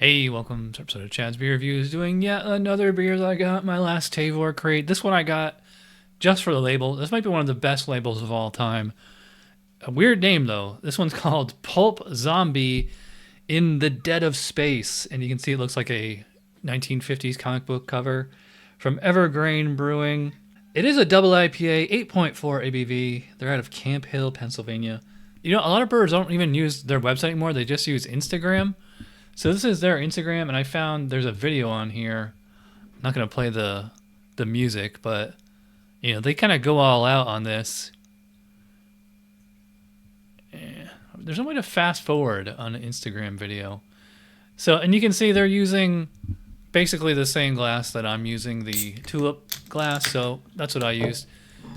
Hey, welcome to episode of Chad's Beer Reviews, doing yet another beer that I got in my last Tavor crate. This one I got just for the label. This might be one of the best labels of all time. A weird name though. This one's called Pulp Zombie in the Dead of Space, and you can see it looks like a 1950s comic book cover from Evergreen Brewing. It is a double IPA, 8.4 ABV. They're out of Camp Hill, Pennsylvania. You know, a lot of brewers don't even use their website anymore. They just use Instagram. So this is their Instagram, and I found there's a video on here. I'm not going to play the music, but you know, they kind of go all out on this. There's no way to fast forward on an Instagram video. So, and you can see they're using basically the same glass that I'm using, the tulip glass, so that's what I used.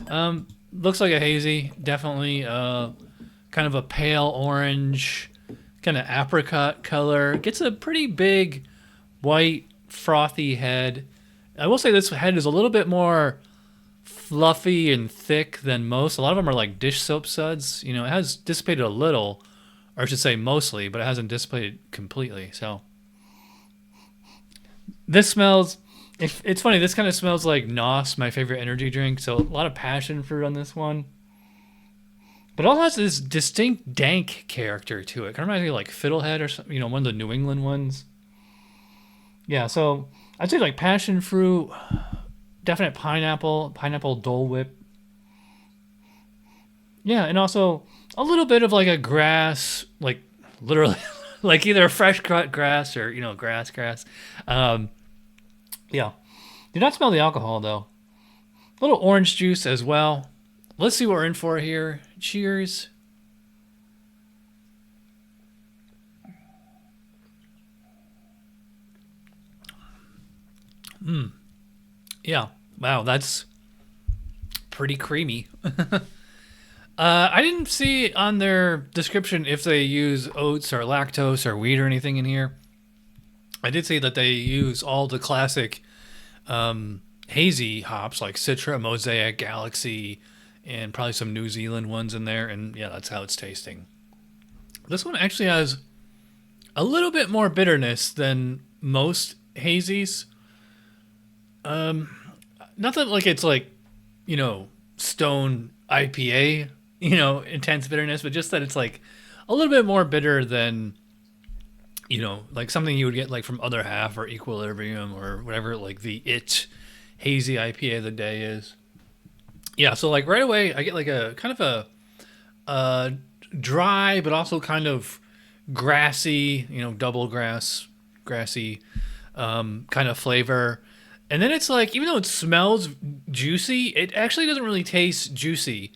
Looks like a hazy, definitely kind of a pale orange, kind of apricot color. Gets a pretty big white frothy head. I will say this head is a little bit more fluffy and thick than most. A lot of them are like dish soap suds. You know, it has dissipated a little, or I should say mostly, but it hasn't dissipated completely. So this smells, it's funny, this kind of smells like NOS, my favorite energy drink. So a lot of passion fruit on this one. But it also has this distinct dank character to it. Kind of reminds me of like Fiddlehead or something, you know, one of the New England ones. Yeah, so I'd say like passion fruit, definite pineapple Dole Whip. Yeah, and also a little bit of like a grass, like literally, like either a fresh cut grass or, you know, grass. Yeah. Do not smell the alcohol though. A little orange juice as well. Let's see what we're in for here. Cheers. Yeah. Wow, that's pretty creamy. I didn't see on their description if they use oats or lactose or wheat or anything in here. I did see that they use all the classic hazy hops like Citra, Mosaic, Galaxy, and probably some New Zealand ones in there. And yeah, that's how it's tasting. This one actually has a little bit more bitterness than most hazies. Not that like it's like, you know, stone IPA, you know, intense bitterness, but just that it's like a little bit more bitter than, you know, like something you would get like from Other Half or Equilibrium or whatever, like the hazy IPA of the day is. Yeah, so like right away I get like a kind of a dry but also kind of grassy, you know, grassy kind of flavor. And then it's like, even though it smells juicy, it actually doesn't really taste juicy.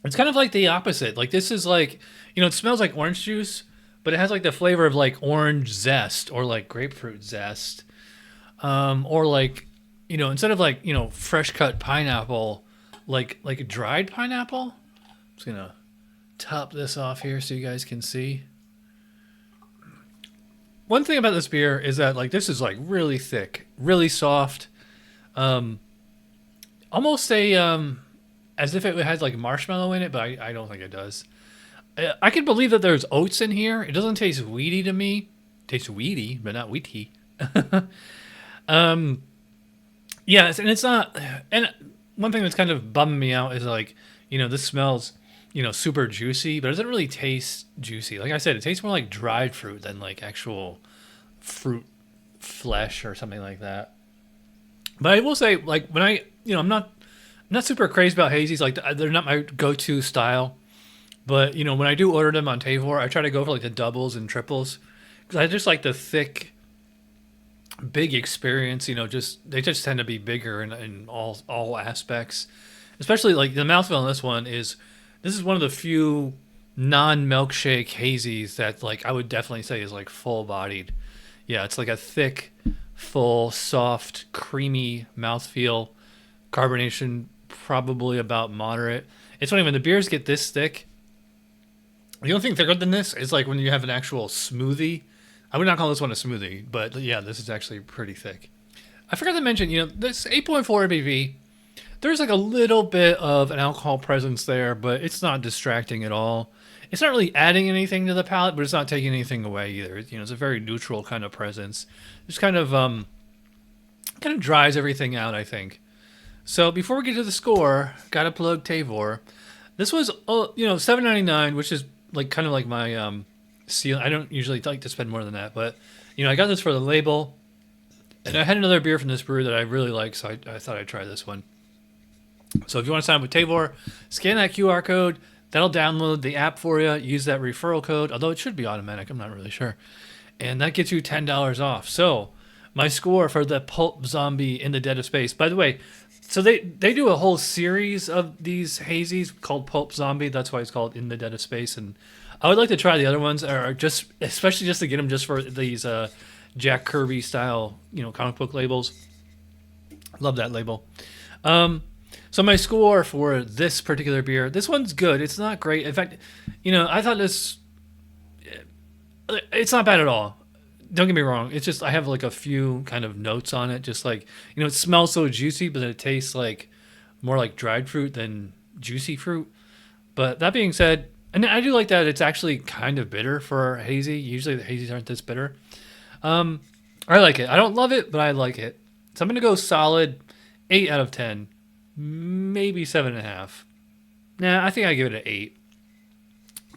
It's kind of like the opposite. Like this is like, you know, it smells like orange juice, but it has like the flavor of like orange zest or like grapefruit zest. Or like, you know, instead of like, you know, fresh cut pineapple, like a dried pineapple. I'm just gonna top this off here so you guys can see. One thing about this beer is that like this is like really thick, really soft, almost a as if it had like marshmallow in it, but I don't think it does. I can believe that there's oats in here. It doesn't taste weedy to me. It tastes weedy, but not wheaty. Yeah, and it's not. And one thing that's kind of bumming me out is like, you know, this smells, you know, super juicy, but it doesn't really taste juicy. Like I said, it tastes more like dried fruit than like actual fruit flesh or something like that. But I will say, like when I, you know, I'm not super crazy about hazies. Like they're not my go-to style. But you know, when I do order them on Tavor, I try to go for like the doubles and triples because I just like the thick, big experience. You know, just they just tend to be bigger in all aspects. Especially like the mouthfeel on this one is. This is one of the few non-milkshake hazies that like I would definitely say is like full-bodied. Yeah, it's like a thick, full, soft, creamy mouthfeel. Carbonation probably about moderate. It's funny when the beers get this thick. The only thing thicker than this is like when you have an actual smoothie. I would not call this one a smoothie, but yeah, this is actually pretty thick. I forgot to mention, you know, this 8.4 ABV. There's like a little bit of an alcohol presence there, but it's not distracting at all. it's not really adding anything to the palate, but it's not taking anything away either. You know, it's a very neutral kind of presence. Just kind of dries everything out, I think. So before we get to the score, gotta plug 𝓑𝓻. This was $7.99, which is like kind of like my seal. I don't usually like to spend more than that, but I got this for the label, and I had another beer from this brewery that I really like, so I thought I'd try this one. So if you want to sign up with 𝓑𝓻, scan that QR code. That'll download the app for you. Use that referral code, although it should be automatic. I'm not really sure. And that gets you $10 off. So my score for the Pulp Zombie in the Dead of Space. By the way, so they do a whole series of these hazies called Pulp Zombie. That's why it's called In the Dead of Space. And I would like to try the other ones, or especially just to get them just for these Jack Kirby style, comic book labels. Love that label. So my score for this particular beer, this one's good. It's not great. In fact, I thought it's not bad at all. Don't get me wrong. It's just I have like a few kind of notes on it. Just like, it smells so juicy, but it tastes like more like dried fruit than juicy fruit. But that being said, and I do like that it's actually kind of bitter for hazy. Usually the hazies aren't this bitter. I like it. I don't love it, but I like it. So I'm going to go solid 8 out of 10. Maybe 7.5. Nah, I think I give it an 8.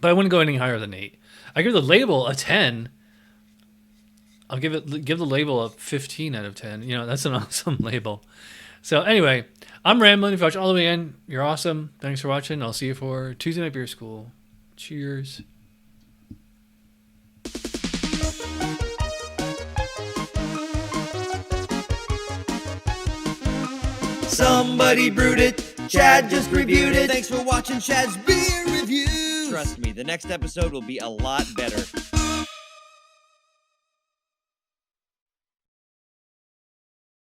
But I wouldn't go any higher than 8. I give the label a 10. I'll give the label a 15 out of 10. That's an awesome label. So anyway, I'm rambling. If you watch all the way in, you're awesome. Thanks for watching. I'll see you for Tuesday Night Beer School. Cheers. Somebody brewed it. Chad just reviewed it. Thanks for watching Chad's Beer Review. Trust me, the next episode will be a lot better.